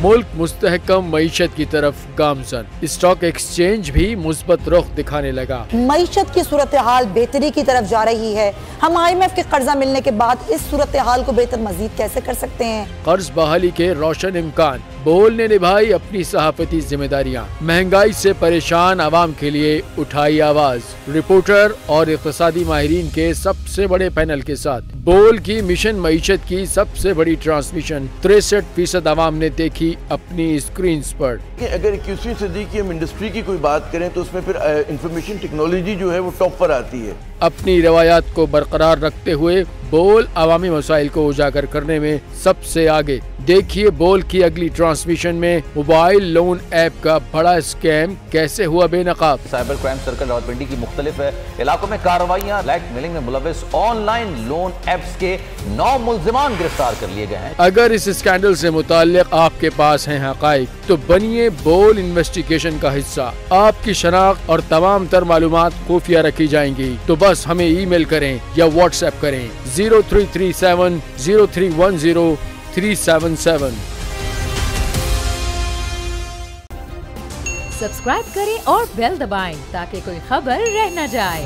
मुल्क मुस्तहकम मईशत की तरफ गामजन, स्टॉक एक्सचेंज भी मुस्बत रुख दिखाने लगा। मईशत की सूरत हाल बेहतरी की तरफ जा रही है। हम IMF के कर्जा मिलने के बाद इस सूरत हाल को बेहतर मजीद कैसे कर सकते हैं? कर्ज बहाली के रोशन इम्कान, बोल ने निभाई अपनी सहाफती जिम्मेदारियां, महंगाई से परेशान आवाम के लिए उठाई आवाज। रिपोर्टर और इक़्तिसादी माहिरीन के सबसे बड़े पैनल के साथ बोल की मिशन मईशत की सबसे बड़ी ट्रांसमिशन 63% आवाम ने देखी अपनी स्क्रीन पर। अगर 21वीं सदी की हम इंडस्ट्री की कोई बात करें तो उसमें फिर इंफॉर्मेशन टेक्नोलॉजी जो है वो टॉप पर आती है। अपनी रवायात को बरकरार रखते हुए बोल अवामी मसाइल को उजागर करने में सबसे आगे। देखिए बोल की अगली ट्रांसमिशन में मोबाइल लोन ऐप का बड़ा स्कैम कैसे हुआ बेनकाब। साइबर क्राइम सर्कल रावलपिंडी की मुख्तलिफ इलाकों में कार्रवाइयां, ब्लैक मेलिंग में मुलविस ऑनलाइन लोन ऐप्स के 9 मुल्जिमान गिरफ्तार कर लिए गए हैं। अगर इस स्कैंडल से मुताल्लिक आपके पास हैं हक़ाइक़ तो बनिए बोल इन्वेस्टिगेशन का हिस्सा। आपकी शनाख्त और तमाम तर मालूमात खुफिया रखी जाएंगी, तो बस हमें ईमेल करें या व्हाट्सएप करें 0337 0310 377। सब्सक्राइब करें और बेल दबाएं ताकि कोई खबर रह न जाए।